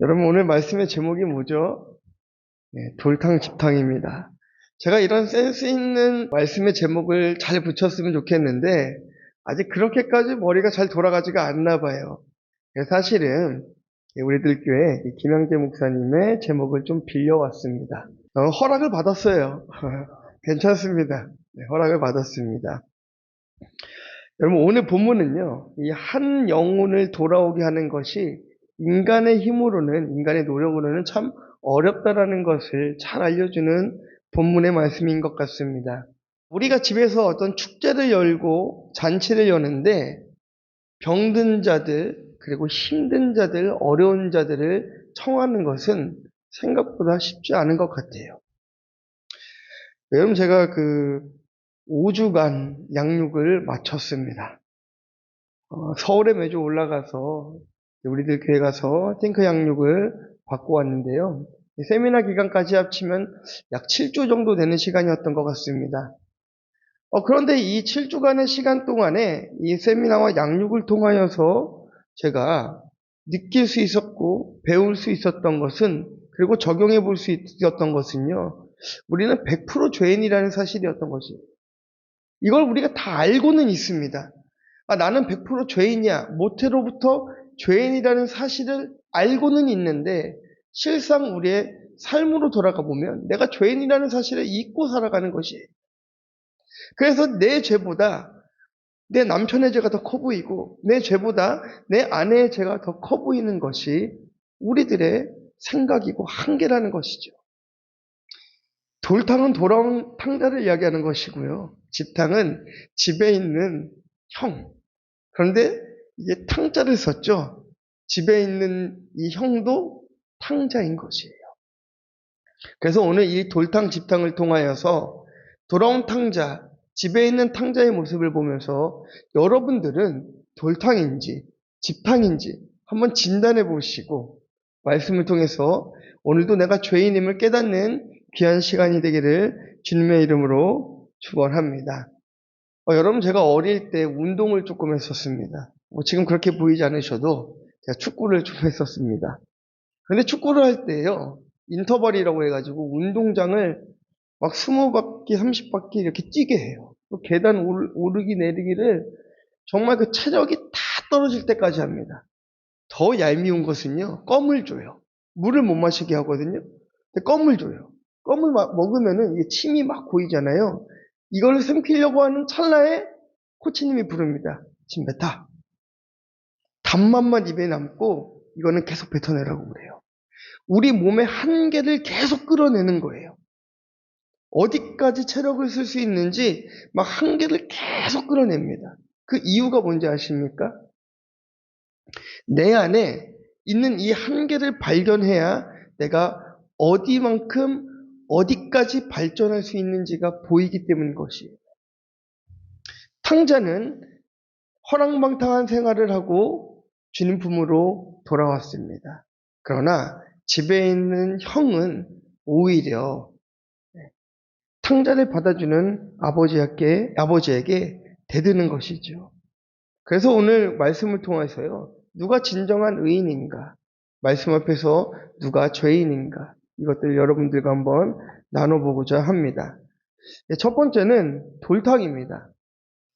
여러분, 오늘 말씀의 제목이 뭐죠? 네, 돌탕집탕입니다. 제가 이런 센스 있는 말씀의 제목을 잘 붙였으면 좋겠는데 아직 그렇게까지 머리가 잘 돌아가지가 않나 봐요. 사실은 우리들 교회 김양재 목사님의 제목을 좀 빌려왔습니다. 허락을 받았어요. 괜찮습니다. 네, 허락을 받았습니다. 여러분, 오늘 본문은요, 이 한 영혼을 돌아오게 하는 것이 인간의 힘으로는, 인간의 노력으로는 참 어렵다라는 것을 잘 알려주는 본문의 말씀인 것 같습니다. 우리가 집에서 어떤 축제를 열고 잔치를 여는데 병든 자들, 그리고 힘든 자들, 어려운 자들을 청하는 것은 생각보다 쉽지 않은 것 같아요. 여러분, 제가 5주간 양육을 마쳤습니다. 서울에 매주 올라가서 우리들 교회 가서 탱크 양육을 받고 왔는데요. 세미나 기간까지 합치면 약 7주 정도 되는 시간이었던 것 같습니다. 그런데 이 7주간의 시간 동안에 이 세미나와 양육을 통하여서 제가 느낄 수 있었고 배울 수 있었던 것은, 그리고 적용해 볼 수 있었던 것은요, 우리는 100% 죄인이라는 사실이었던 것이에요. 이걸 우리가 다 알고는 있습니다. 나는 100% 죄인이야, 모태로부터 죄인이라는 사실을 알고는 있는데 실상 우리의 삶으로 돌아가 보면 내가 죄인이라는 사실을 잊고 살아가는 것이에요. 그래서 내 죄보다 내 남편의 죄가 더 커 보이고 내 죄보다 내 아내의 죄가 더 커 보이는 것이 우리들의 생각이고 한계라는 것이죠. 돌탕은 돌아온 탕자를 이야기하는 것이고요. 집탕은 집에 있는 형. 그런데 이게 탕자를 썼죠. 집에 있는 이 형도 탕자인 것이에요. 그래서 오늘 이 돌탕 집탕을 통하여서 돌아온 탕자, 집에 있는 탕자의 모습을 보면서 여러분들은 돌탕인지 집탕인지 한번 진단해 보시고 말씀을 통해서 오늘도 내가 죄인임을 깨닫는 귀한 시간이 되기를 주님의 이름으로 축원합니다. 여러분, 제가 어릴 때 운동을 조금 했었습니다. 지금 그렇게 보이지 않으셔도 제가 축구를 좀 했었습니다. 근데 축구를 할 때요, 인터벌이라고 해가지고 운동장을 막 20바퀴, 30바퀴 이렇게 뛰게 해요. 계단 오르기 내리기를 정말 그 체력이 다 떨어질 때까지 합니다. 더 얄미운 것은요, 껌을 줘요. 물을 못 마시게 하거든요. 근데 껌을 줘요. 껌을 먹으면은 이게 침이 막 고이잖아요. 이걸 삼키려고 하는 찰나에 코치님이 부릅니다. 침 뱉어. 단맛만 입에 남고 이거는 계속 뱉어내라고 그래요. 우리 몸의 한계를 계속 끌어내는 거예요. 어디까지 체력을 쓸 수 있는지 막 한계를 계속 끌어냅니다. 그 이유가 뭔지 아십니까? 내 안에 있는 이 한계를 발견해야 내가 어디만큼 어디까지 발전할 수 있는지가 보이기 때문인 것이에요. 탕자는 허랑방탕한 생활을 하고 주님 품으로 돌아왔습니다. 그러나 집에 있는 형은 오히려 탕자를 받아주는 아버지에게 대드는 것이죠. 그래서 오늘 말씀을 통해서요, 누가 진정한 의인인가? 말씀 앞에서 누가 죄인인가? 이것들 여러분들과 한번 나눠보고자 합니다. 첫 번째는 돌탕입니다.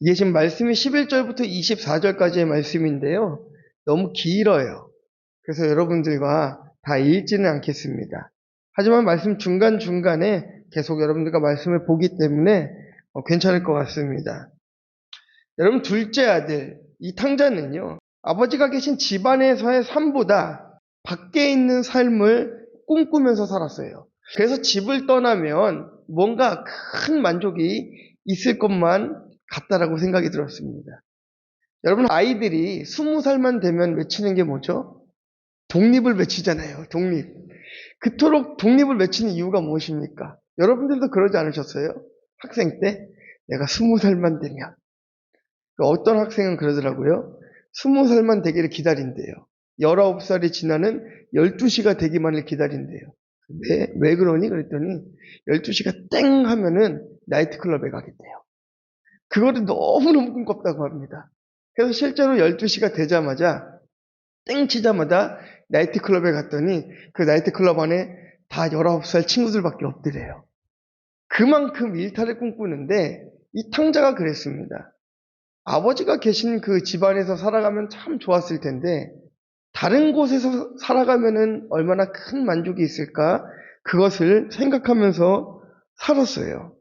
이게 지금 말씀이 11절부터 24절까지의 말씀인데요. 너무 길어요. 그래서 여러분들과 다 읽지는 않겠습니다. 하지만 말씀 중간중간에 계속 여러분들과 말씀을 보기 때문에 괜찮을 것 같습니다. 여러분, 둘째 아들, 이 탕자는요, 아버지가 계신 집안에서의 삶보다 밖에 있는 삶을 꿈꾸면서 살았어요. 그래서 집을 떠나면 뭔가 큰 만족이 있을 것만 같다라고 생각이 들었습니다. 여러분, 아이들이 20살만 되면 외치는 게 뭐죠? 독립을 외치잖아요. 독립. 그토록 독립을 외치는 이유가 무엇입니까? 여러분들도 그러지 않으셨어요? 학생 때 내가 20살만 되면. 어떤 학생은 그러더라고요. 20살만 되기를 기다린대요. 19살이 지나는 12시가 되기만을 기다린대요. 왜 그러니? 그랬더니 12시가 땡 하면은 나이트클럽에 가겠대요. 그거를 너무너무 꿈꿨다고 합니다. 그래서 실제로 12시가 되자마자 땡 치자마자 나이트클럽에 갔더니 그 나이트클럽 안에 다 19살 친구들밖에 없더래요. 그만큼 일탈을 꿈꾸는데 이 탕자가 그랬습니다. 아버지가 계신 그 집안에서 살아가면 참 좋았을 텐데 다른 곳에서 살아가면은 얼마나 큰 만족이 있을까? 그것을 생각하면서 살았어요.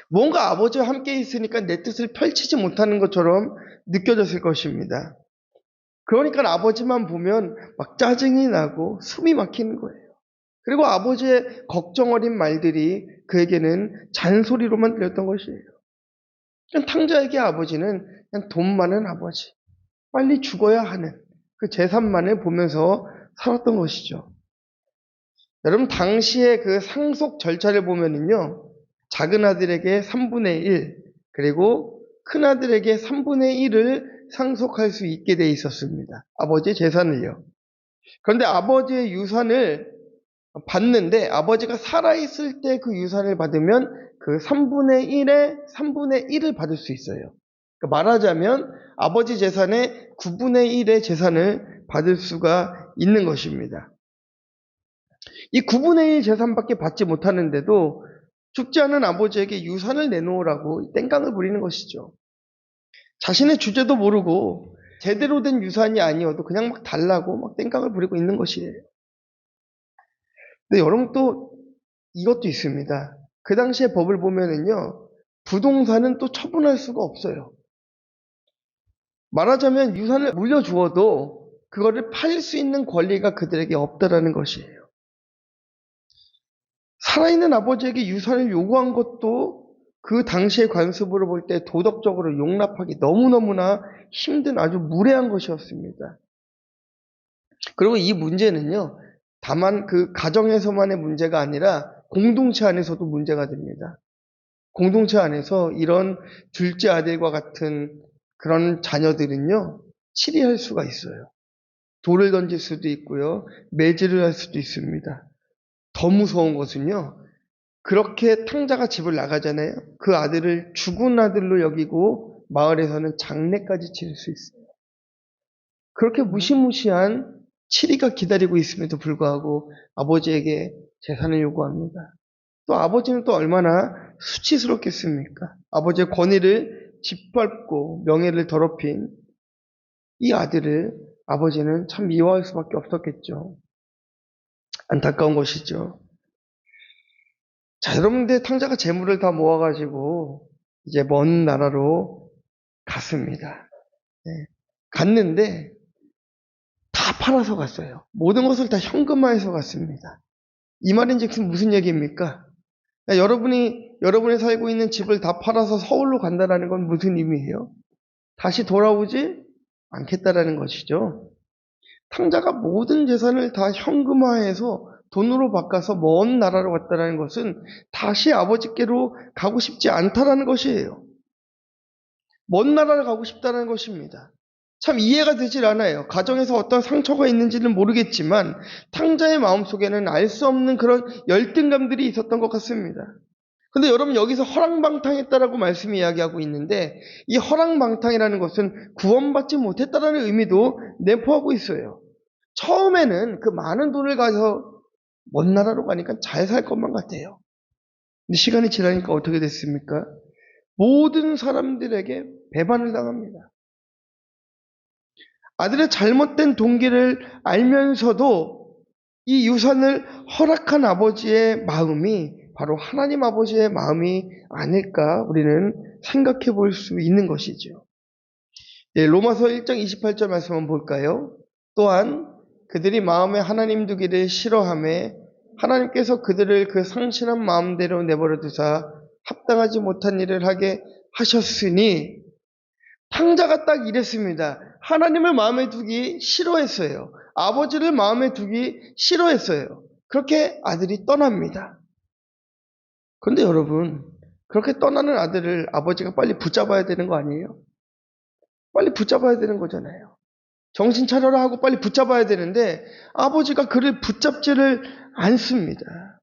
뭔가 아버지와 함께 있으니까 내 뜻을 펼치지 못하는 것처럼 느껴졌을 것입니다. 그러니까 아버지만 보면 막 짜증이 나고 숨이 막히는 거예요. 그리고 아버지의 걱정 어린 말들이 그에게는 잔소리로만 들렸던 것이에요. 탕자에게 아버지는 그냥 돈 많은 아버지, 빨리 죽어야 하는 그 재산만을 보면서 살았던 것이죠. 여러분, 당시의 그 상속 절차를 보면은요, 작은 아들에게 3분의 1, 그리고 큰 아들에게 3분의 1을 상속할 수 있게 돼 있었습니다. 아버지의 재산을요. 그런데 아버지의 유산을 받는데 아버지가 살아있을 때 그 유산을 받으면 그 3분의 1에 3분의 1을 받을 수 있어요. 그러니까 말하자면 아버지 재산의 9분의 1의 재산을 받을 수가 있는 것입니다. 이 9분의 1 재산밖에 받지 못하는데도 죽지 않은 아버지에게 유산을 내놓으라고 땡깡을 부리는 것이죠. 자신의 주제도 모르고 제대로 된 유산이 아니어도 그냥 막 달라고 막 땡깡을 부리고 있는 것이에요. 근데 여러분 또 이것도 있습니다. 그 당시의 법을 보면은요, 부동산은 또 처분할 수가 없어요. 말하자면 유산을 물려주어도 그거를 팔 수 있는 권리가 그들에게 없다라는 것이에요. 살아있는 아버지에게 유산을 요구한 것도 그 당시의 관습으로 볼 때 도덕적으로 용납하기 너무너무나 힘든 아주 무례한 것이었습니다. 그리고 이 문제는요, 다만 그 가정에서만의 문제가 아니라 공동체 안에서도 문제가 됩니다. 공동체 안에서 이런 둘째 아들과 같은 그런 자녀들은요, 치리할 수가 있어요. 돌을 던질 수도 있고요, 매질을 할 수도 있습니다. 더 무서운 것은요, 그렇게 탕자가 집을 나가잖아요. 그 아들을 죽은 아들로 여기고 마을에서는 장례까지 치를 수 있어요. 그렇게 무시무시한 치리가 기다리고 있음에도 불구하고 아버지에게 재산을 요구합니다. 또 아버지는 또 얼마나 수치스럽겠습니까? 아버지의 권위를 짓밟고 명예를 더럽힌 이 아들을 아버지는 참 미워할 수밖에 없었겠죠. 안타까운 것이죠. 자, 여러분들 탕자가 재물을 다 모아가지고 이제 먼 나라로 갔습니다. 네. 갔는데 다 팔아서 갔어요. 모든 것을 다 현금화해서 갔습니다. 이 말인즉슨 무슨 얘기입니까? 여러분이 살고 있는 집을 다 팔아서 서울로 간다는 건 무슨 의미예요? 다시 돌아오지 않겠다라는 것이죠. 탕자가 모든 재산을 다 현금화해서 돈으로 바꿔서 먼 나라로 갔다는 것은 다시 아버지께로 가고 싶지 않다라는 것이에요. 먼 나라를 가고 싶다는 것입니다. 참 이해가 되질 않아요. 가정에서 어떤 상처가 있는지는 모르겠지만 탕자의 마음속에는 알 수 없는 그런 열등감들이 있었던 것 같습니다. 근데 여러분 여기서 허랑방탕했다라고 말씀이 이야기하고 있는데 이 허랑방탕이라는 것은 구원받지 못했다라는 의미도 내포하고 있어요. 처음에는 그 많은 돈을 가서 먼 나라로 가니까 잘 살 것만 같아요. 근데 시간이 지나니까 어떻게 됐습니까? 모든 사람들에게 배반을 당합니다. 아들의 잘못된 동기를 알면서도 이 유산을 허락한 아버지의 마음이 바로 하나님 아버지의 마음이 아닐까 우리는 생각해 볼 수 있는 것이죠. 예, 로마서 1장 28절 말씀 한번 볼까요? 또한 그들이 마음에 하나님 두기를 싫어하며 하나님께서 그들을 그 상실한 마음대로 내버려 두사 합당하지 못한 일을 하게 하셨으니 탕자가 딱 이랬습니다. 하나님을 마음에 두기 싫어했어요. 아버지를 마음에 두기 싫어했어요. 그렇게 아들이 떠납니다. 그런데 여러분, 그렇게 떠나는 아들을 아버지가 빨리 붙잡아야 되는 거 아니에요? 빨리 붙잡아야 되는 거잖아요. 정신 차려라 하고 빨리 붙잡아야 되는데 아버지가 그를 붙잡지를 않습니다.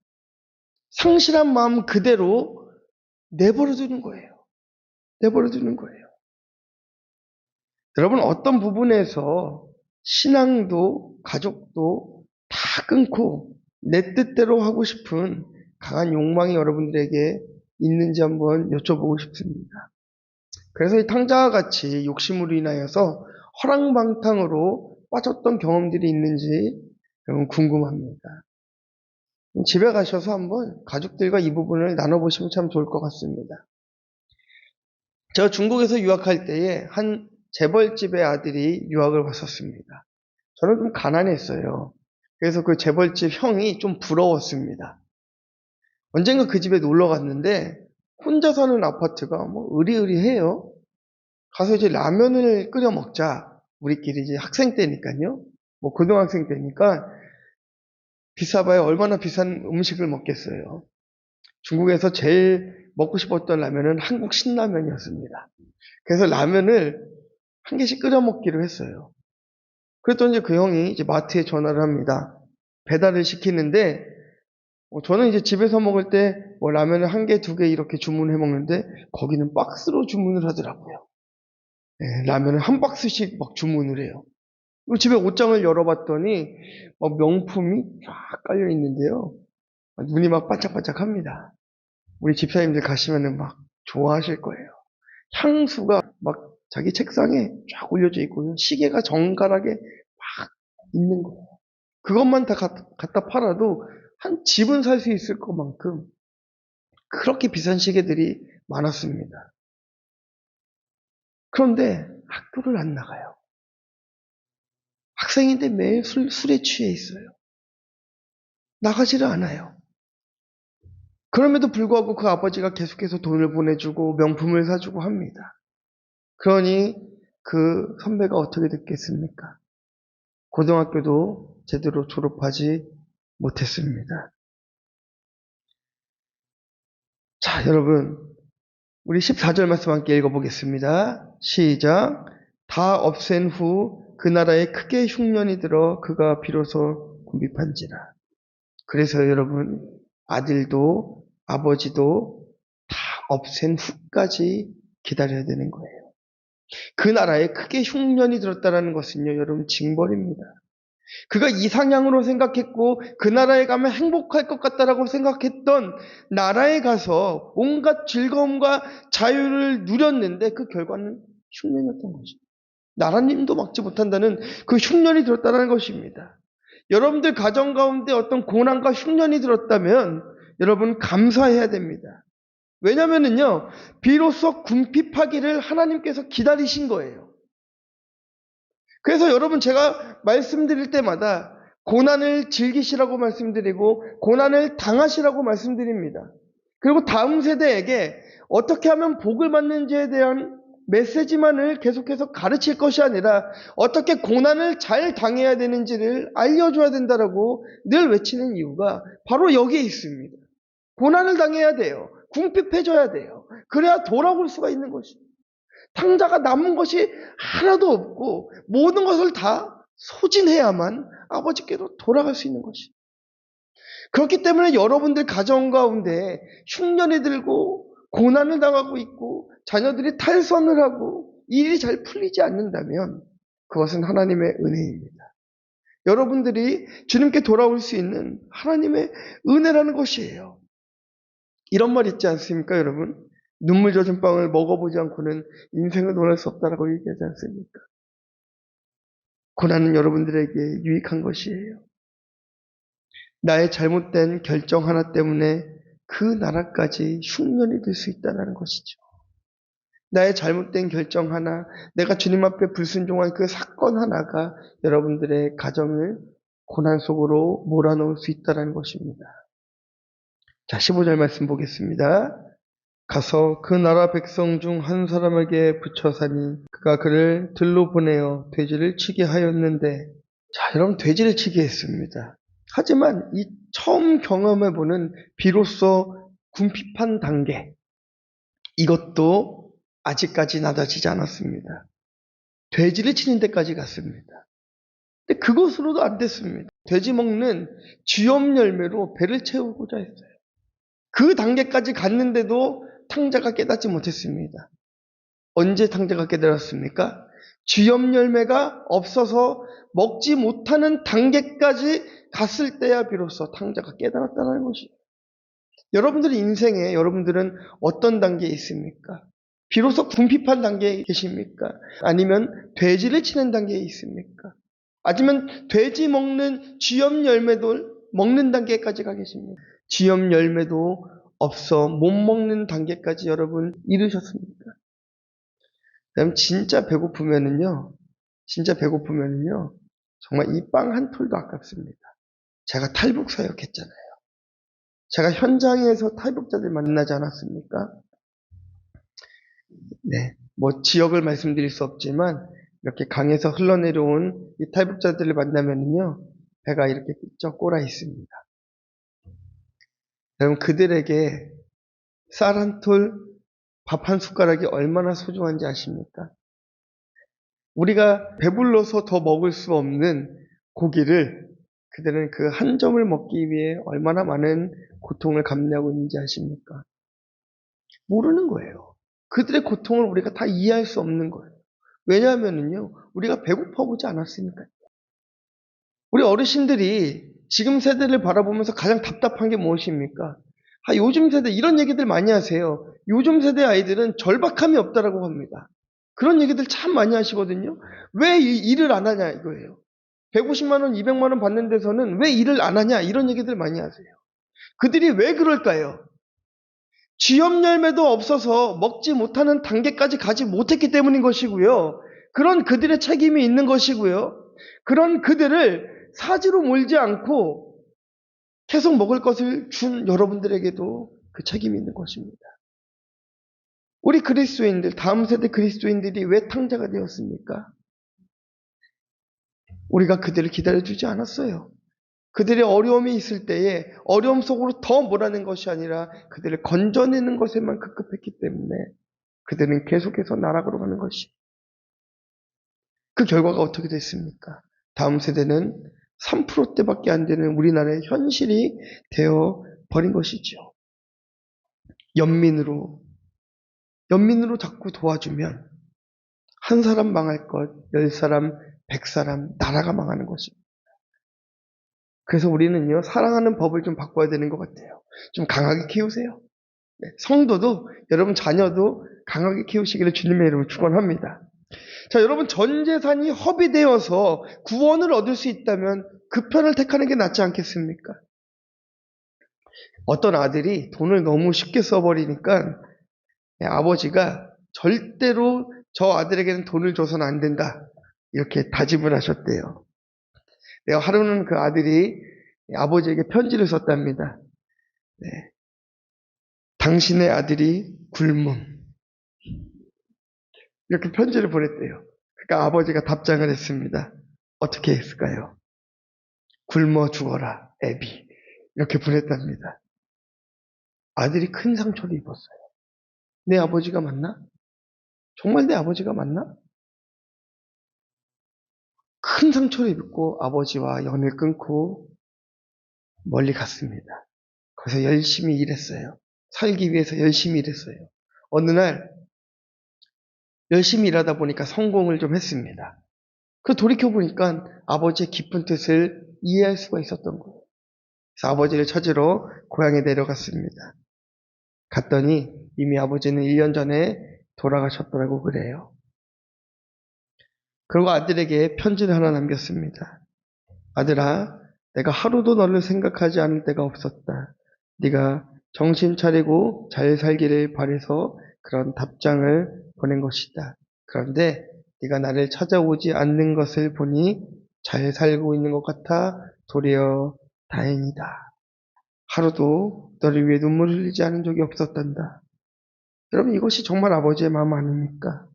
상실한 마음 그대로 내버려 두는 거예요. 내버려 두는 거예요. 여러분 어떤 부분에서 신앙도 가족도 다 끊고 내 뜻대로 하고 싶은 강한 욕망이 여러분들에게 있는지 한번 여쭤보고 싶습니다. 그래서 이 탕자와 같이 욕심으로 인하여서 허랑방탕으로 빠졌던 경험들이 있는지 여러분 궁금합니다. 집에 가셔서 한번 가족들과 이 부분을 나눠보시면 참 좋을 것 같습니다. 제가 중국에서 유학할 때에 한 재벌집의 아들이 유학을 왔었습니다. 저는 좀 가난했어요. 그래서 그 재벌집 형이 좀 부러웠습니다. 언젠가 그 집에 놀러 갔는데 혼자 사는 아파트가 뭐 으리으리해요. 가서 이제 라면을 끓여 먹자. 우리끼리 이제 학생 때니까요. 뭐 고등학생 때니까 비싸봐야 얼마나 비싼 음식을 먹겠어요. 중국에서 제일 먹고 싶었던 라면은 한국 신라면이었습니다. 그래서 라면을 한 개씩 끓여 먹기로 했어요. 그랬더니 이제 그 형이 이제 마트에 전화를 합니다. 배달을 시키는데 저는 이제 집에서 먹을 때 뭐 라면을 한 개, 두 개 이렇게 주문해 먹는데 거기는 박스로 주문을 하더라고요. 라면을 한 박스씩 막 주문을 해요. 그리고 집에 옷장을 열어봤더니 막 명품이 쫙 깔려 있는데요. 눈이 막 반짝반짝합니다. 우리 집사님들 가시면은 막 좋아하실 거예요. 향수가 막 자기 책상에 쫙 올려져 있고요. 시계가 정갈하게 막 있는 거예요. 그것만 다 갖다 팔아도 한 집은 살 수 있을 것만큼 그렇게 비싼 시계들이 많았습니다. 그런데 학교를 안 나가요. 학생인데 매일 술에 취해 있어요. 나가지를 않아요. 그럼에도 불구하고 그 아버지가 계속해서 돈을 보내주고 명품을 사주고 합니다. 그러니 그 선배가 어떻게 됐겠습니까? 고등학교도 제대로 졸업하지 못했습니다. 자, 여러분, 우리 14절 말씀 함께 읽어보겠습니다. 시작. 다 없앤 후 그 나라에 크게 흉년이 들어 그가 비로소 궁핍한지라. 그래서 여러분, 아들도 아버지도 다 없앤 후까지 기다려야 되는 거예요. 그 나라에 크게 흉년이 들었다는 것은요, 여러분, 징벌입니다. 그가 이상향으로 생각했고 그 나라에 가면 행복할 것 같다라고 생각했던 나라에 가서 온갖 즐거움과 자유를 누렸는데 그 결과는 흉년이었던 거죠. 나라님도 막지 못한다는 그 흉년이 들었다는 것입니다. 여러분들 가정 가운데 어떤 고난과 흉년이 들었다면 여러분 감사해야 됩니다. 왜냐면은요, 비로소 궁핍하기를 하나님께서 기다리신 거예요. 그래서 여러분 제가 말씀드릴 때마다 고난을 즐기시라고 말씀드리고 고난을 당하시라고 말씀드립니다. 그리고 다음 세대에게 어떻게 하면 복을 받는지에 대한 메시지만을 계속해서 가르칠 것이 아니라 어떻게 고난을 잘 당해야 되는지를 알려줘야 된다라고 늘 외치는 이유가 바로 여기에 있습니다. 고난을 당해야 돼요. 궁핍해져야 돼요. 그래야 돌아올 수가 있는 것입니다. 탕자가 남은 것이 하나도 없고 모든 것을 다 소진해야만 아버지께로 돌아갈 수 있는 것입니다. 그렇기 때문에 여러분들 가정 가운데 흉년이 들고 고난을 당하고 있고 자녀들이 탈선을 하고 일이 잘 풀리지 않는다면 그것은 하나님의 은혜입니다. 여러분들이 주님께 돌아올 수 있는 하나님의 은혜라는 것이에요. 이런 말 있지 않습니까, 여러분? 눈물 젖은 빵을 먹어보지 않고는 인생을 논할 수 없다라고 얘기하지 않습니까? 고난은 여러분들에게 유익한 것이에요. 나의 잘못된 결정 하나 때문에 그 나라까지 흉년이 될 수 있다는 것이죠. 나의 잘못된 결정 하나, 내가 주님 앞에 불순종한 그 사건 하나가 여러분들의 가정을 고난 속으로 몰아넣을 수 있다는 것입니다. 자, 15절 말씀 보겠습니다. 가서 그 나라 백성 중 한 사람에게 붙여 사니 그가 그를 들로 보내어 돼지를 치게 하였는데, 자, 여러분, 돼지를 치게 했습니다. 하지만 이 처음 경험해보는 비로소 궁핍한 단계, 이것도 아직까지 낮아지지 않았습니다. 돼지를 치는 데까지 갔습니다. 근데 그것으로도 안 됐습니다. 돼지 먹는 쥐염 열매로 배를 채우고자 했어요. 그 단계까지 갔는데도 탕자가 깨닫지 못했습니다. 언제 탕자가 깨달았습니까? 쥐염 열매가 없어서 먹지 못하는 단계까지 갔을 때야 비로소 탕자가 깨달았다는 것이에요. 여러분들의 인생에 여러분들은 어떤 단계에 있습니까? 비로소 궁핍한 단계에 계십니까? 아니면 돼지를 치는 단계에 있습니까? 아니면 돼지 먹는 쥐염 열매도 먹는 단계까지 가 계십니까? 쥐염 열매도 없어 못 먹는 단계까지 여러분 이르셨습니까? 그럼 진짜 배고프면은요, 정말 이 빵 한 톨도 아깝습니다. 제가 탈북사역했잖아요. 제가 현장에서 탈북자들 만나지 않았습니까? 네, 뭐 지역을 말씀드릴 수 없지만 이렇게 강에서 흘러내려온 이 탈북자들을 만나면은요, 배가 이렇게 쩍 꼬라 있습니다. 여러분, 그들에게 쌀 한 톨, 밥 한 숟가락이 얼마나 소중한지 아십니까? 우리가 배불러서 더 먹을 수 없는 고기를 그들은 그 한 점을 먹기 위해 얼마나 많은 고통을 감내하고 있는지 아십니까? 모르는 거예요. 그들의 고통을 우리가 다 이해할 수 없는 거예요. 왜냐하면요, 우리가 배고파 보지 않았으니까요. 우리 어르신들이 지금 세대를 바라보면서 가장 답답한 게 무엇입니까? 요즘 세대 이런 얘기들 많이 하세요. 요즘 세대 아이들은 절박함이 없다라고 합니다. 그런 얘기들 참 많이 하시거든요. 왜 일을 안 하냐 이거예요. 150만 원, 200만 원 받는 데서는 왜 일을 안 하냐 이런 얘기들 많이 하세요. 그들이 왜 그럴까요? 쥐염 열매도 없어서 먹지 못하는 단계까지 가지 못했기 때문인 것이고요. 그런 그들의 책임이 있는 것이고요. 그런 그들을 사지로 몰지 않고 계속 먹을 것을 준 여러분들에게도 그 책임이 있는 것입니다. 우리 그리스도인들, 다음 세대 그리스도인들이 왜 탕자가 되었습니까? 우리가 그들을 기다려주지 않았어요. 그들의 어려움이 있을 때에 어려움 속으로 더 몰아낸 것이 아니라 그들을 건져내는 것에만 급급했기 때문에 그들은 계속해서 나락으로 가는 것이. 그 결과가 어떻게 됐습니까? 다음 세대는 3%대밖에 안 되는 우리나라의 현실이 되어 버린 것이죠. 연민으로 자꾸 도와주면 한 사람 망할 것, 10사람, 100사람, 나라가 망하는 것입니다. 그래서 우리는요, 사랑하는 법을 좀 바꿔야 되는 것 같아요. 좀 강하게 키우세요. 네, 성도도, 여러분 자녀도 강하게 키우시기를 주님의 이름으로 축원합니다. 자, 여러분, 전 재산이 허비되어서 구원을 얻을 수 있다면 그 편을 택하는 게 낫지 않겠습니까? 어떤 아들이 돈을 너무 쉽게 써버리니까 아버지가 절대로 저 아들에게는 돈을 줘서는 안 된다. 이렇게 다짐을 하셨대요. 내가 하루는 그 아들이 아버지에게 편지를 썼답니다. 네. 당신의 아들이 굶음. 이렇게 편지를 보냈대요. 그러니까 아버지가 답장을 했습니다. 어떻게 했을까요? 굶어 죽어라, 애비. 이렇게 보냈답니다. 아들이 큰 상처를 입었어요. 내 아버지가 맞나? 정말 내 아버지가 맞나? 큰 상처를 입고 아버지와 연을 끊고 멀리 갔습니다. 거기서 열심히 일했어요. 살기 위해서 열심히 일했어요. 어느 날 열심히 일하다 보니까 성공을 좀 했습니다. 그 돌이켜보니까 아버지의 깊은 뜻을 이해할 수가 있었던 거예요. 그래서 아버지를 찾으러 고향에 내려갔습니다. 갔더니 이미 아버지는 1년 전에 돌아가셨더라고 그래요. 그리고 아들에게 편지를 하나 남겼습니다. 아들아, 내가 하루도 너를 생각하지 않을 때가 없었다. 네가 정신 차리고 잘 살기를 바라서 그런 답장을 보낸 것이다. 그런데 네가 나를 찾아오지 않는 것을 보니 잘 살고 있는 것 같아 도리어 다행이다. 하루도 너를 위해 눈물을 흘리지 않은 적이 없었단다. 여러분 이것이 정말 아버지의 마음 아닙니까?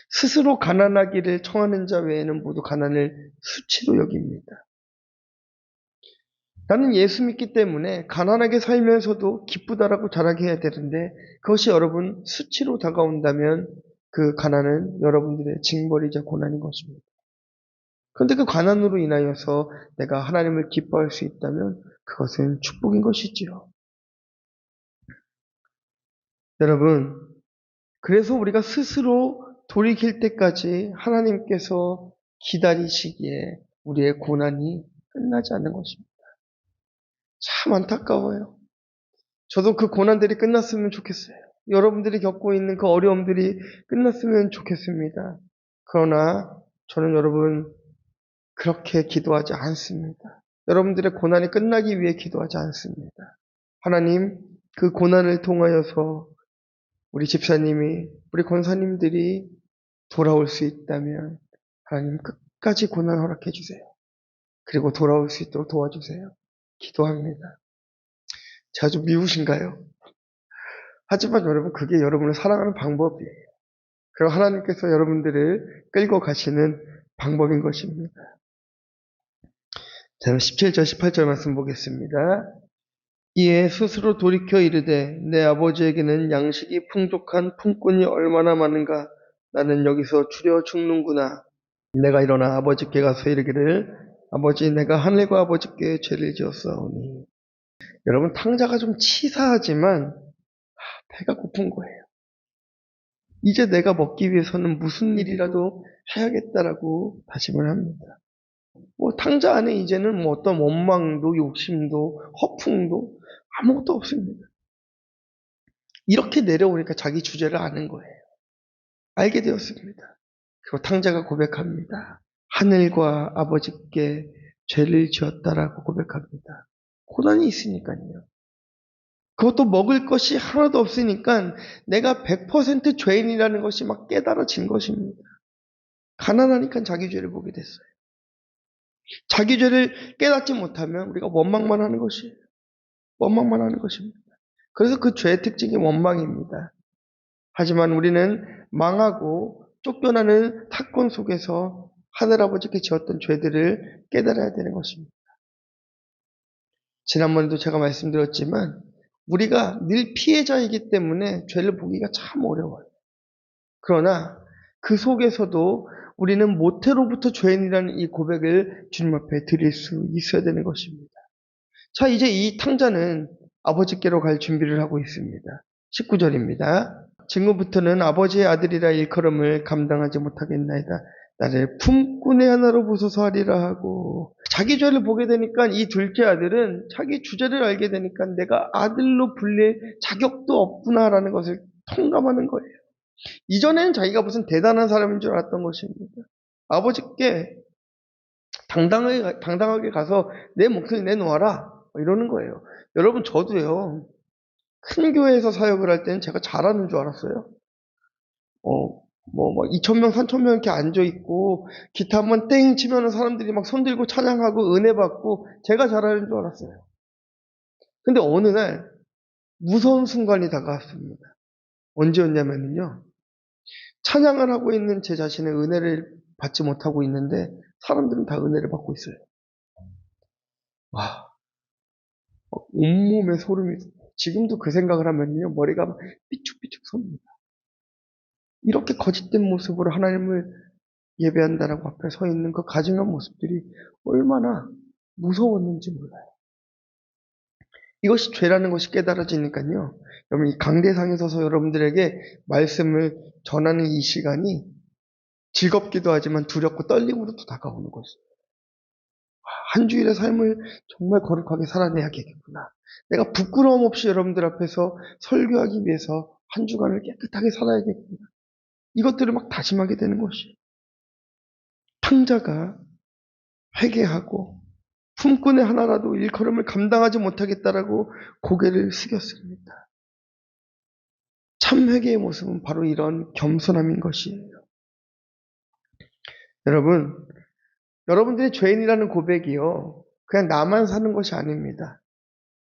스스로 가난하기를 청하는 자 외에는 모두 가난을 수치로 여깁니다. 나는 예수 믿기 때문에 가난하게 살면서도 기쁘다라고 자랑해야 되는데 그것이 여러분 수치로 다가온다면 그 가난은 여러분들의 징벌이자 고난인 것입니다. 그런데 그 가난으로 인하여서 내가 하나님을 기뻐할 수 있다면 그것은 축복인 것이지요. 여러분, 그래서 우리가 스스로 돌이킬 때까지 하나님께서 기다리시기에 우리의 고난이 끝나지 않는 것입니다. 참 안타까워요. 저도 그 고난들이 끝났으면 좋겠어요. 여러분들이 겪고 있는 그 어려움들이 끝났으면 좋겠습니다. 그러나 저는 여러분 그렇게 기도하지 않습니다. 여러분들의 고난이 끝나기 위해 기도하지 않습니다. 하나님 그 고난을 통하여서 우리 집사님이 우리 권사님들이 돌아올 수 있다면 하나님 끝까지 고난 허락해 주세요. 그리고 돌아올 수 있도록 도와주세요. 기도합니다. 제가 좀 미우신가요? 하지만 여러분 그게 여러분을 사랑하는 방법이에요. 그리고 하나님께서 여러분들을 끌고 가시는 방법인 것입니다. 자, 17절 18절 말씀 보겠습니다. 이에 스스로 돌이켜 이르되 내 아버지에게는 양식이 풍족한 품꾼이 얼마나 많은가. 나는 여기서 추려 죽는구나. 내가 일어나 아버지께 가서 이르기를 아버지 내가 하늘과 아버지께 죄를 지었사오니. 여러분 탕자가 좀 치사하지만 배가 고픈 거예요. 이제 내가 먹기 위해서는 무슨 일이라도 해야겠다라고 다짐을 합니다. 뭐 탕자 안에 이제는 뭐 어떤 원망도 욕심도 허풍도 아무것도 없습니다. 이렇게 내려오니까 자기 주제를 아는 거예요. 알게 되었습니다. 그리고 탕자가 고백합니다. 하늘과 아버지께 죄를 지었다라고 고백합니다. 고난이 있으니까요. 그것도 먹을 것이 하나도 없으니까 내가 100% 죄인이라는 것이 막 깨달아진 것입니다. 가난하니까 자기 죄를 보게 됐어요. 자기 죄를 깨닫지 못하면 우리가 원망만 하는 것이에요. 원망만 하는 것입니다. 그래서 그 죄의 특징이 원망입니다. 하지만 우리는 망하고 쫓겨나는 사건 속에서 하늘아버지께 지었던 죄들을 깨달아야 되는 것입니다. 지난번에도 제가 말씀드렸지만 우리가 늘 피해자이기 때문에 죄를 보기가 참 어려워요. 그러나 그 속에서도 우리는 모태로부터 죄인이라는 이 고백을 주님 앞에 드릴 수 있어야 되는 것입니다. 자, 이제 이 탕자는 아버지께로 갈 준비를 하고 있습니다. 19절입니다. 지금부터는 아버지의 아들이라 일컬음을 감당하지 못하겠나이다. 나를 품꾼의 하나로 보소서 하리라 하고 자기 죄를 보게 되니까 이 둘째 아들은 자기 주제를 알게 되니까 내가 아들로 불릴 자격도 없구나라는 것을 통감하는 거예요. 이전에는 자기가 무슨 대단한 사람인 줄 알았던 것입니다. 아버지께 당당하게 가서 내 목소리 내놓아라 이러는 거예요. 여러분 저도요. 큰 교회에서 사역을 할 때는 제가 잘하는 줄 알았어요. 2,000명, 3,000명 이렇게 앉아있고, 기타 한번 땡 치면은 사람들이 막 손들고 찬양하고 은혜 받고, 제가 잘하는 줄 알았어요. 근데 어느 날, 무서운 순간이 다가왔습니다. 언제였냐면요. 찬양을 하고 있는 제 자신의 은혜를 받지 못하고 있는데, 사람들은 다 은혜를 받고 있어요. 와, 온몸에 소름이, 지금도 그 생각을 하면요, 머리가 막 삐죽삐죽 섭니다. 이렇게 거짓된 모습으로 하나님을 예배한다라고 앞에 서 있는 그 가증한 모습들이 얼마나 무서웠는지 몰라요. 이것이 죄라는 것이 깨달아지니까요. 여러분, 이 강대상에 서서 여러분들에게 말씀을 전하는 이 시간이 즐겁기도 하지만 두렵고 떨림으로도 다가오는 것이에요. 한 주일의 삶을 정말 거룩하게 살아내야겠구나. 내가 부끄러움 없이 여러분들 앞에서 설교하기 위해서 한 주간을 깨끗하게 살아야겠구나. 이것들을 막 다짐하게 되는 것이. 탕자가 회개하고 품꾼의 하나라도 일컬음을 감당하지 못하겠다라고 고개를 숙였습니다. 참 회개의 모습은 바로 이런 겸손함인 것이에요. 여러분들이 죄인이라는 고백이요, 그냥 나만 사는 것이 아닙니다.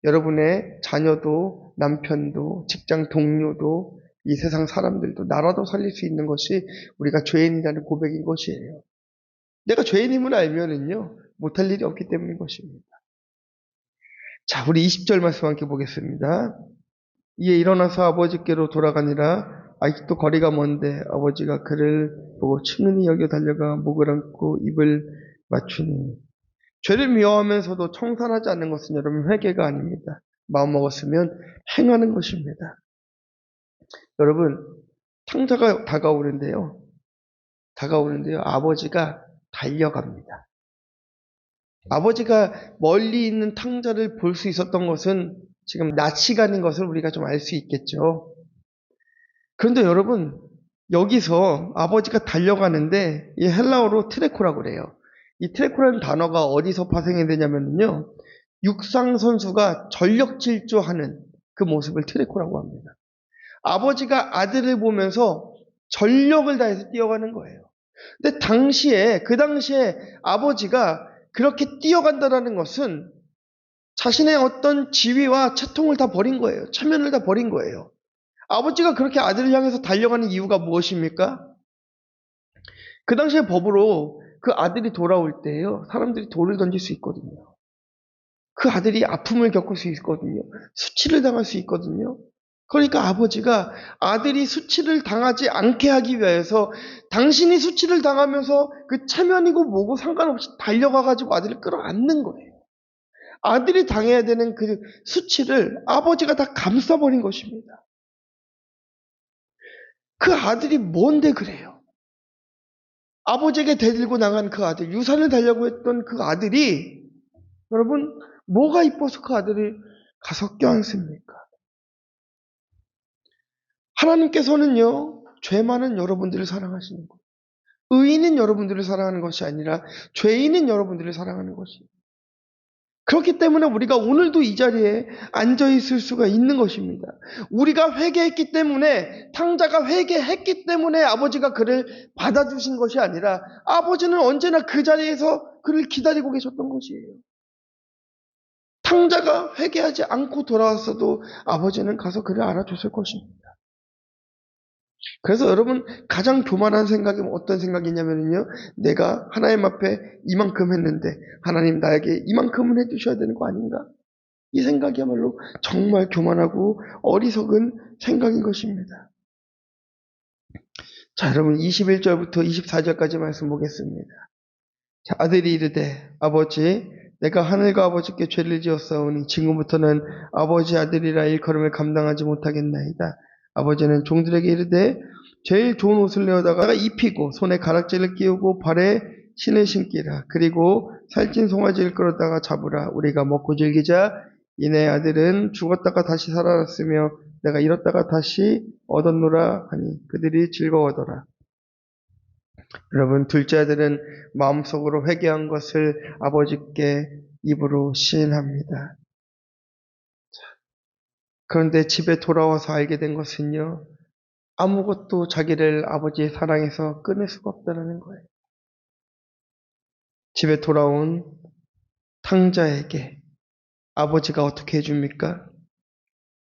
여러분의 자녀도, 남편도, 직장 동료도, 이 세상 사람들도, 나라도 살릴 수 있는 것이 우리가 죄인이라는 고백인 것이에요. 내가 죄인임을 알면은요, 못할 일이 없기 때문인 것입니다. 자, 우리 20절 말씀 함께 보겠습니다. 이에 일어나서 아버지께로 돌아가니라. 아직도 거리가 먼데 아버지가 그를 보고 친근히 여겨 달려가 목을 안고 입을 맞추니. 죄를 미워하면서도 청산하지 않는 것은 여러분 회개가 아닙니다. 마음먹었으면 행하는 것입니다. 여러분, 탕자가 다가오는데요. 아버지가 달려갑니다. 아버지가 멀리 있는 탕자를 볼 수 있었던 것은 지금 낮 시간인 것을 우리가 좀 알 수 있겠죠. 그런데 여러분, 여기서 아버지가 달려가는데 이 헬라어로 트레코라고 그래요. 이 트레코라는 단어가 어디서 파생이 되냐면요, 육상 선수가 전력 질주하는 그 모습을 트레코라고 합니다. 아버지가 아들을 보면서 전력을 다해서 뛰어가는 거예요. 근데 그 당시에 아버지가 그렇게 뛰어간다라는 것은 자신의 어떤 지위와 채통을 다 버린 거예요. 체면을 다 버린 거예요. 아버지가 그렇게 아들을 향해서 달려가는 이유가 무엇입니까? 그 당시의 법으로 그 아들이 돌아올 때요, 사람들이 돌을 던질 수 있거든요. 그 아들이 아픔을 겪을 수 있거든요. 수치를 당할 수 있거든요. 그러니까 아버지가 아들이 수치를 당하지 않게 하기 위해서 당신이 수치를 당하면서 그 체면이고 뭐고 상관없이 달려가가지고 아들을 끌어안는 거예요. 아들이 당해야 되는 그 수치를 아버지가 다 감싸버린 것입니다. 그 아들이 뭔데 그래요? 아버지에게 대들고 나간 그 아들, 유산을 달라고 했던 그 아들이, 여러분, 뭐가 이뻐서 그 아들을 가서 껴안습니까? 하나님께서는요, 죄 많은 여러분들을 사랑하시는 거예요. 의인은 여러분들을 사랑하는 것이 아니라 죄인은 여러분들을 사랑하는 것이에요. 그렇기 때문에 우리가 오늘도 이 자리에 앉아 있을 수가 있는 것입니다. 우리가 회개했기 때문에, 탕자가 회개했기 때문에 아버지가 그를 받아주신 것이 아니라 아버지는 언제나 그 자리에서 그를 기다리고 계셨던 것이에요. 탕자가 회개하지 않고 돌아왔어도 아버지는 가서 그를 알아줬을 것입니다. 그래서 여러분, 가장 교만한 생각이 어떤 생각이냐면요, 내가 하나님 앞에 이만큼 했는데 하나님 나에게 이만큼은 해주셔야 되는 거 아닌가? 이 생각이야말로 정말 교만하고 어리석은 생각인 것입니다. 자, 여러분, 21절부터 24절까지 말씀 보겠습니다. 자, 아들이 이르되 아버지, 내가 하늘과 아버지께 죄를 지었사오니 지금부터는 아버지 아들이라 일컬음을 감당하지 못하겠나이다. 아버지는 종들에게 이르되 제일 좋은 옷을 내어다가 입히고 손에 가락지를 끼우고 발에 신을 신기라. 그리고 살찐 송아지를 끌어다가 잡으라. 우리가 먹고 즐기자. 이내 아들은 죽었다가 다시 살아났으며 내가 잃었다가 다시 얻었노라 하니 그들이 즐거워하더라. 여러분, 둘째 아들은 마음속으로 회개한 것을 아버지께 입으로 시인합니다. 그런데 집에 돌아와서 알게 된 것은요, 아무것도 자기를 아버지의 사랑에서 끊을 수가 없다는 거예요. 집에 돌아온 탕자에게 아버지가 어떻게 해줍니까?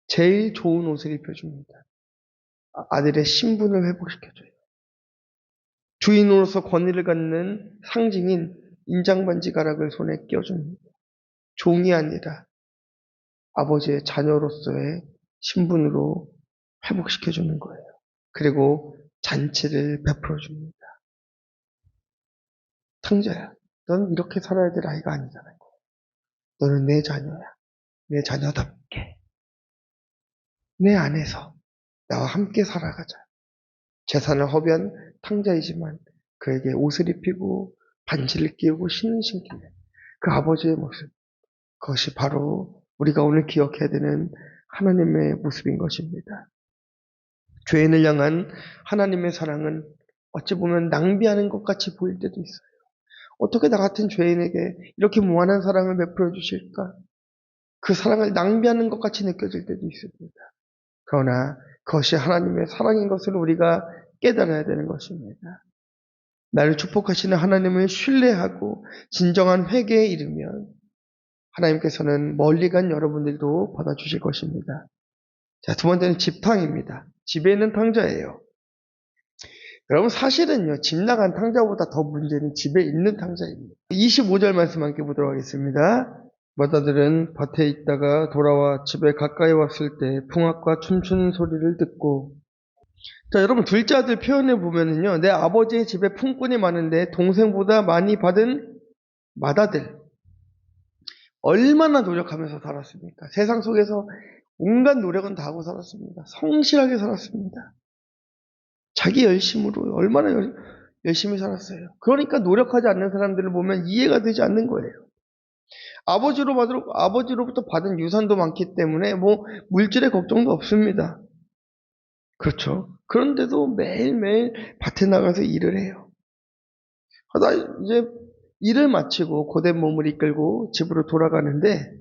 제일 좋은 옷을 입혀줍니다. 아들의 신분을 회복시켜줘요. 주인으로서 권위를 갖는 상징인 인장반지 가락을 손에 껴줍니다. 종이 아니라 아버지의 자녀로서의 신분으로 회복시켜주는 거예요. 그리고 잔치를 베풀어줍니다. 탕자야, 넌 이렇게 살아야 될 아이가 아니잖아요. 너는 내 자녀야. 내 자녀답게 내 안에서 나와 함께 살아가자. 재산을 허비한 탕자이지만 그에게 옷을 입히고 반지를 끼우고 신을 신기는 그 아버지의 모습. 그것이 바로 우리가 오늘 기억해야 되는 하나님의 모습인 것입니다. 죄인을 향한 하나님의 사랑은 어찌 보면 낭비하는 것 같이 보일 때도 있어요. 어떻게 나 같은 죄인에게 이렇게 무한한 사랑을 베풀어 주실까? 그 사랑을 낭비하는 것 같이 느껴질 때도 있습니다. 그러나 그것이 하나님의 사랑인 것을 우리가 깨달아야 되는 것입니다. 나를 축복하시는 하나님을 신뢰하고 진정한 회개에 이르면 하나님께서는 멀리 간 여러분들도 받아주실 것입니다. 자, 두 번째는 집탕입니다. 집에 있는 탕자예요. 여러분 사실은요, 집 나간 탕자보다 더 문제는 집에 있는 탕자입니다. 25절 말씀 함께 보도록 하겠습니다. 마다들은 밭에 있다가 돌아와 집에 가까이 왔을 때 풍악과 춤추는 소리를 듣고. 자, 여러분 둘째 아들 표현을 보면은요, 내 아버지의 집에 품꾼이 많은데 동생보다 많이 받은 맏아들. 얼마나 노력하면서 살았습니까? 세상 속에서 온갖 노력은 다 하고 살았습니다. 성실하게 살았습니다. 자기 열심으로 얼마나 열심히 살았어요. 그러니까 노력하지 않는 사람들을 보면 이해가 되지 않는 거예요. 아버지로부터 받은 유산도 많기 때문에 뭐 물질의 걱정도 없습니다. 그렇죠. 그런데도 매일매일 밭에 나가서 일을 해요. 하다 이제 일을 마치고 고된 몸을 이끌고 집으로 돌아가는데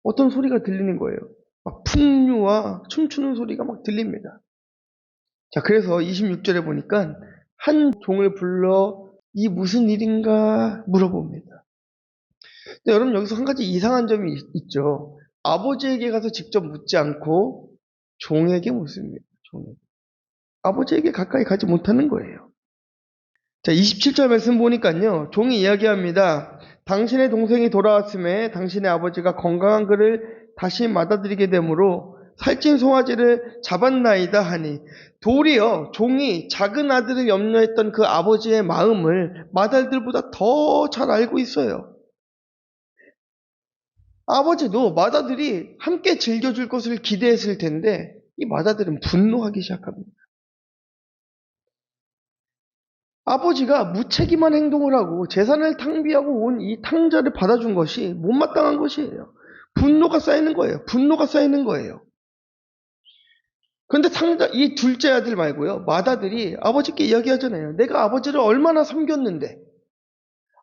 어떤 소리가 들리는 거예요. 막 풍류와 춤추는 소리가 막 들립니다. 자, 그래서 26절에 보니까 한 종을 불러 이 무슨 일인가 물어봅니다. 근데 여러분 여기서 한 가지 이상한 점이 있죠. 아버지에게 가서 직접 묻지 않고 종에게 묻습니다. 종에게. 아버지에게 가까이 가지 못하는 거예요. 자, 27절 말씀 보니까요. 종이 이야기합니다. 당신의 동생이 돌아왔음에 당신의 아버지가 건강한 그를 다시 맞아들이게 되므로 살찐 송아지를 잡았나이다 하니, 도리어 종이 작은 아들을 염려했던 그 아버지의 마음을 맏아들보다 더 잘 알고 있어요. 아버지도 맏아들이 함께 즐겨줄 것을 기대했을 텐데 이 맏아들은 분노하기 시작합니다. 아버지가 무책임한 행동을 하고 재산을 탕비하고 온 이 탕자를 받아준 것이 못마땅한 것이에요. 분노가 쌓이는 거예요. 분노가 쌓이는 거예요. 그런데 이 둘째 아들 말고요, 맏아들이 아버지께 이야기하잖아요. 내가 아버지를 얼마나 섬겼는데,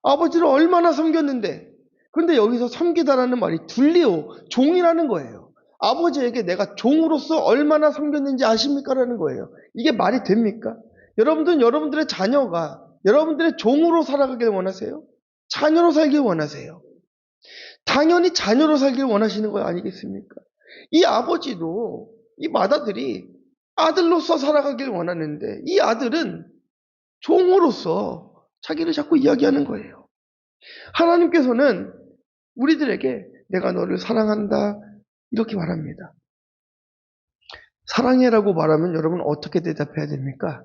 아버지를 얼마나 섬겼는데. 그런데 여기서 섬기다라는 말이 둘리오, 종이라는 거예요. 아버지에게 내가 종으로서 얼마나 섬겼는지 아십니까? 라는 거예요. 이게 말이 됩니까? 여러분들은 여러분들의 자녀가 여러분들의 종으로 살아가길 원하세요? 자녀로 살길 원하세요? 당연히 자녀로 살길 원하시는 거 아니겠습니까? 이 아버지도 이 맏아들이 아들로서 살아가길 원하는데 이 아들은 종으로서 자기를 자꾸 이야기하는 거예요. 하나님께서는 우리들에게 내가 너를 사랑한다 이렇게 말합니다. 사랑해라고 말하면 여러분 어떻게 대답해야 됩니까?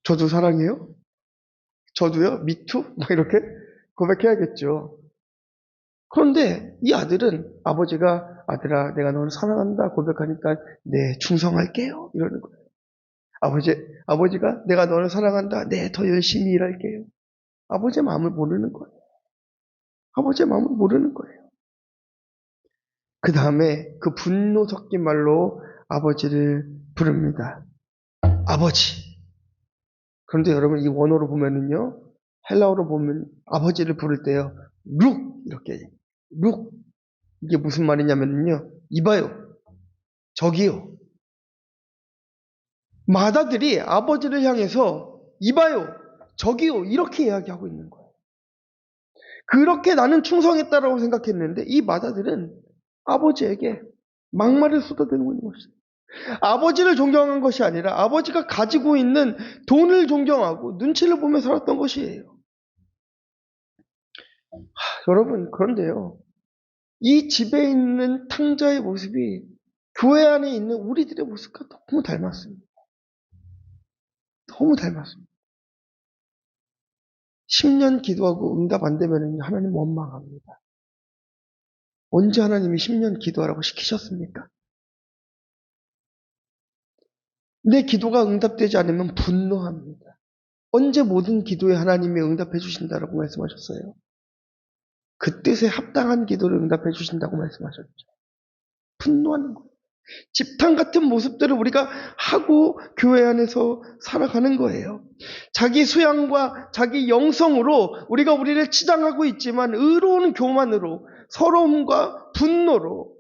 저도 사랑해요? 저도요? 미투? 막 이렇게 고백해야겠죠. 그런데 이 아들은 아버지가 아들아 내가 너를 사랑한다 고백하니까 네 충성할게요 이러는 거예요. 아버지가 내가 너를 사랑한다 네 더 열심히 일할게요. 아버지의 마음을 모르는 거예요. 아버지의 마음을 모르는 거예요. 그 다음에 그 분노 섞인 말로 아버지를 부릅니다. 아버지. 그런데 여러분 이 원어로 보면은요, 헬라어로 보면 아버지를 부를 때요, 룩 이렇게 룩 이게 무슨 말이냐면요, 이봐요, 저기요. 맏아들이 아버지를 향해서 이봐요, 저기요 이렇게 이야기하고 있는 거예요. 그렇게 나는 충성했다라고 생각했는데 이 맏아들은 아버지에게 막말을 쏟아대는 것이죠. 아버지를 존경한 것이 아니라 아버지가 가지고 있는 돈을 존경하고 눈치를 보며 살았던 것이에요. 여러분 그런데요. 이 집에 있는 탕자의 모습이 교회 안에 있는 우리들의 모습과 너무 닮았습니다. 너무 닮았습니다. 10년 기도하고 응답 안 되면 하나님 원망합니다. 언제 하나님이 10년 기도하라고 시키셨습니까? 내 기도가 응답되지 않으면 분노합니다. 언제 모든 기도에 하나님이 응답해 주신다라고 말씀하셨어요? 그 뜻에 합당한 기도를 응답해 주신다고 말씀하셨죠. 분노하는 거예요. 집탐 같은 모습들을 우리가 하고 교회 안에서 살아가는 거예요. 자기 수양과 자기 영성으로 우리가 우리를 치장하고 있지만 의로운 교만으로 서러움과 분노로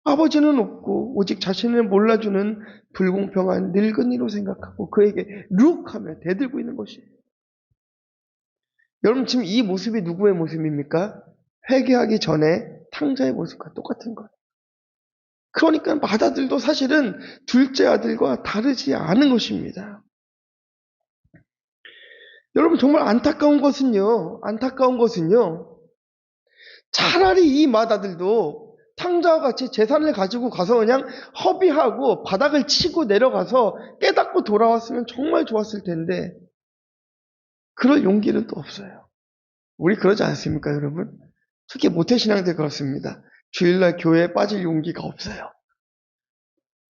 아버지는 없고 오직 자신을 몰라주는 불공평한 늙은이로 생각하고 그에게 룩하며 대들고 있는 것이에요. 여러분 지금 이 모습이 누구의 모습입니까? 회개하기 전에 탕자의 모습과 똑같은 거예요. 그러니까 맏아들도 사실은 둘째 아들과 다르지 않은 것입니다. 여러분 정말 안타까운 것은요. 차라리 이 맏아들도 탕자와 같이 재산을 가지고 가서 그냥 허비하고 바닥을 치고 내려가서 깨닫고 돌아왔으면 정말 좋았을 텐데 그럴 용기는 또 없어요. 우리 그러지 않습니까, 여러분? 특히 모태신앙들 그렇습니다. 주일날 교회에 빠질 용기가 없어요.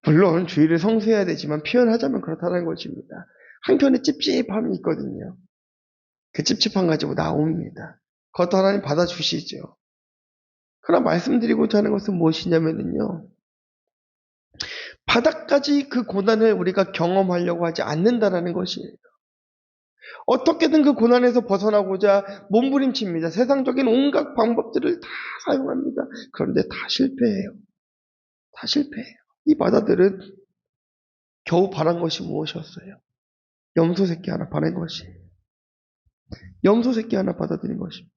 물론 주일을 성수해야 되지만 표현하자면 그렇다는 것입니다. 한편에 찝찝함이 있거든요. 그 찝찝함 가지고 나옵니다. 그것도 하나님 받아주시죠. 그러나 말씀드리고자 하는 것은 무엇이냐면요. 바닥까지 그 고난을 우리가 경험하려고 하지 않는다라는 것이에요. 어떻게든 그 고난에서 벗어나고자 몸부림칩니다. 세상적인 온갖 방법들을 다 사용합니다. 그런데 다 실패해요. 다 실패해요. 이 바다들은 겨우 바란 것이 무엇이었어요? 염소 새끼 하나 바른 것이에요. 염소 새끼 하나 받아들인 것입니다.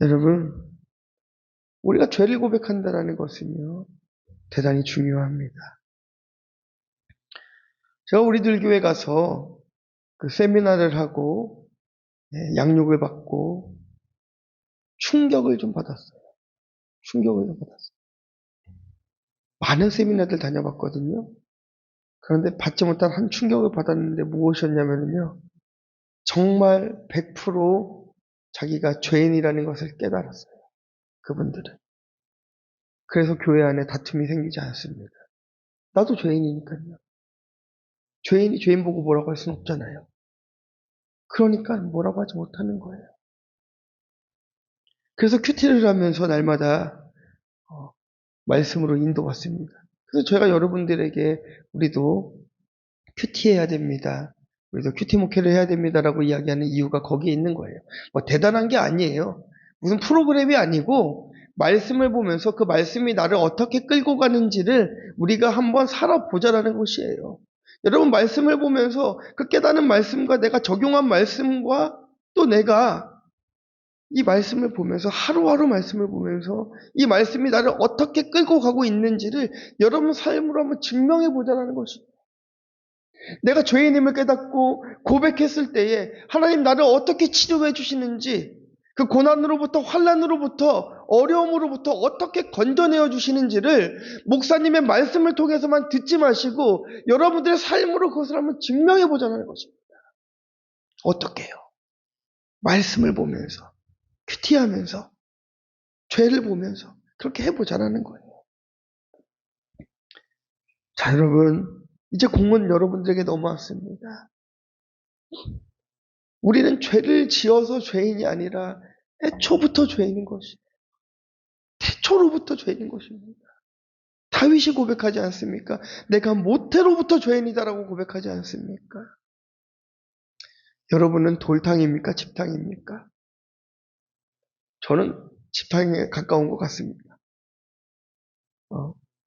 여러분, 우리가 죄를 고백한다는 것은요, 대단히 중요합니다. 제가 우리들 교회 가서 그 세미나를 하고 양육을 받고 충격을 좀 받았어요. 많은 세미나들 다녀봤거든요. 그런데 받지 못한 한 충격을 받았는데 무엇이었냐면요. 정말 100% 자기가 죄인이라는 것을 깨달았어요. 그분들은. 그래서 교회 안에 다툼이 생기지 않습니다. 나도 죄인이니까요. 죄인이 죄인 보고 뭐라고 할 수는 없잖아요. 그러니까 뭐라고 하지 못하는 거예요. 그래서 큐티를 하면서 날마다 말씀으로 인도받습니다. 그래서 제가 여러분들에게 우리도 큐티해야 됩니다. 우리도 큐티 목회를 해야 됩니다라고 이야기하는 이유가 거기에 있는 거예요. 뭐 대단한 게 아니에요. 무슨 프로그램이 아니고 말씀을 보면서 그 말씀이 나를 어떻게 끌고 가는지를 우리가 한번 살아보자라는 것이에요. 여러분 말씀을 보면서 그 깨닫는 말씀과 내가 적용한 말씀과 또 내가 이 말씀을 보면서 하루하루 말씀을 보면서 이 말씀이 나를 어떻게 끌고 가고 있는지를 여러분 삶으로 한번 증명해 보자라는 것이에요. 내가 죄인임을 깨닫고 고백했을 때에 하나님 나를 어떻게 치료해 주시는지 그 고난으로부터 환난으로부터 어려움으로부터 어떻게 건져내어 주시는지를 목사님의 말씀을 통해서만 듣지 마시고 여러분들의 삶으로 그것을 한번 증명해 보자는 것입니다. 어떻게 해요? 말씀을 보면서 큐티하면서 죄를 보면서 그렇게 해보자라는 거예요. 자 여러분 이제 공은 여러분들에게 넘어왔습니다. 우리는 죄를 지어서 죄인이 아니라 애초부터 죄인인 것이에요. 태초로부터 죄인인 것입니다. 다윗이 고백하지 않습니까? 내가 모태로부터 죄인이다라고 고백하지 않습니까? 여러분은 돌탕입니까? 집탕입니까? 저는 집탕에 가까운 것 같습니다.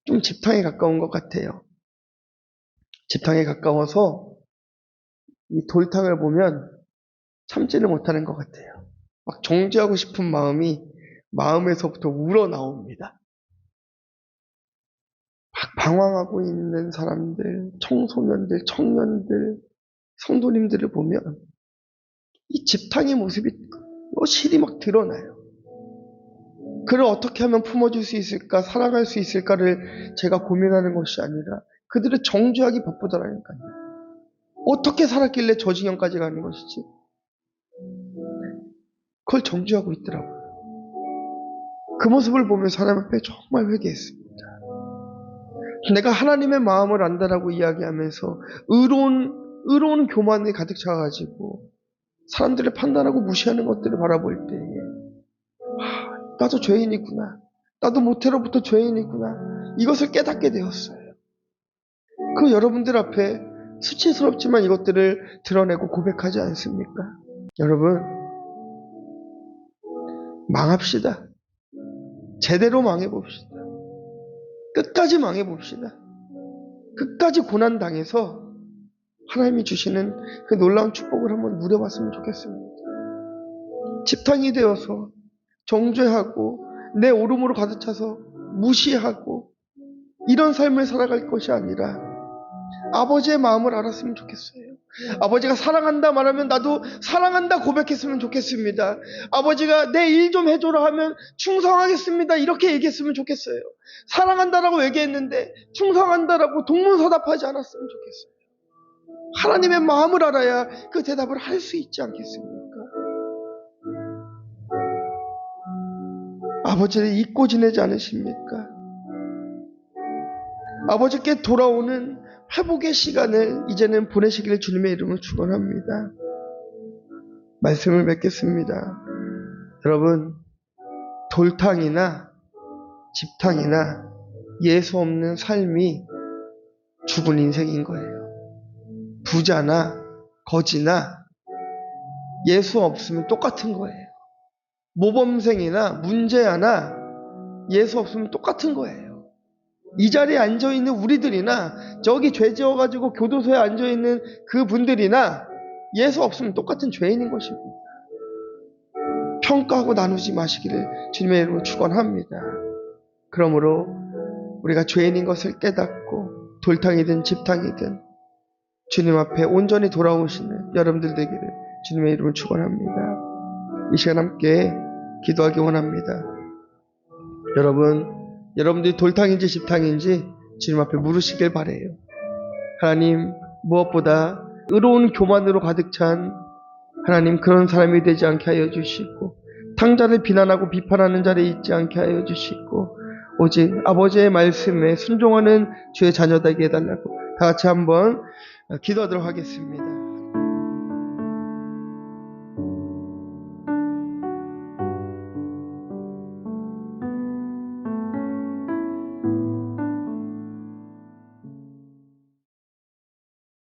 좀 집탕에 가까운 것 같아요. 집탕에 가까워서 이 돌탕을 보면 참지를 못하는 것 같아요. 막 정죄하고 싶은 마음이 마음에서부터 우러나옵니다. 막 방황하고 있는 사람들, 청소년들, 청년들, 성도님들을 보면 이 집탕의 모습이 실이 막 드러나요. 그를 어떻게 하면 품어줄 수 있을까, 사랑할 수 있을까를 제가 고민하는 것이 아니라 그들을 정죄하기 바쁘더라니까요. 어떻게 살았길래 저 지경까지 가는 것이지? 그걸 정죄하고 있더라고요. 그 모습을 보면서 하나님 앞에 정말 회개했습니다. 내가 하나님의 마음을 안다라고 이야기하면서 의로운 교만이 가득 차가지고 사람들의 판단하고 무시하는 것들을 바라볼 때에 나도 죄인이구나. 나도 모태로부터 죄인이구나. 이것을 깨닫게 되었어요. 그 여러분들 앞에 수치스럽지만 이것들을 드러내고 고백하지 않습니까? 여러분, 망합시다. 제대로 망해봅시다. 끝까지 망해봅시다. 끝까지 고난당해서 하나님이 주시는 그 놀라운 축복을 한번 누려봤으면 좋겠습니다. 집탕이 되어서 정죄하고 내 오름으로 가득 차서 무시하고 이런 삶을 살아갈 것이 아니라 아버지의 마음을 알았으면 좋겠어요. 아버지가 사랑한다 말하면 나도 사랑한다 고백했으면 좋겠습니다. 아버지가 내 일 좀 해줘라 하면 충성하겠습니다. 이렇게 얘기했으면 좋겠어요. 사랑한다라고 얘기했는데 충성한다라고 동문서답하지 않았으면 좋겠어요. 하나님의 마음을 알아야 그 대답을 할 수 있지 않겠습니까? 아버지를 잊고 지내지 않으십니까? 아버지께 돌아오는 회복의 시간을 이제는 보내시기를 주님의 이름으로 축원합니다. 말씀을 맺겠습니다. 여러분, 돌탕이나 집탕이나 예수 없는 삶이 죽은 인생인 거예요. 부자나 거지나 예수 없으면 똑같은 거예요. 모범생이나 문제아나 예수 없으면 똑같은 거예요. 이 자리에 앉아있는 우리들이나 저기 죄 지어가지고 교도소에 앉아있는 그 분들이나 예수 없으면 똑같은 죄인인 것입니다. 평가하고 나누지 마시기를 주님의 이름으로 축원합니다. 그러므로 우리가 죄인인 것을 깨닫고 돌탕이든 집탕이든 주님 앞에 온전히 돌아오시는 여러분들 되기를 주님의 이름으로 축원합니다. 이 시간 함께 기도하기 원합니다. 여러분들이 돌탕인지 집탕인지 주님 앞에 물으시길 바라요. 하나님, 무엇보다 의로운 교만으로 가득 찬 하나님, 그런 사람이 되지 않게 하여 주시고 탕자를 비난하고 비판하는 자리에 있지 않게 하여 주시고 오직 아버지의 말씀에 순종하는 주의 자녀 되게 해달라고 다 같이 한번 기도하도록 하겠습니다.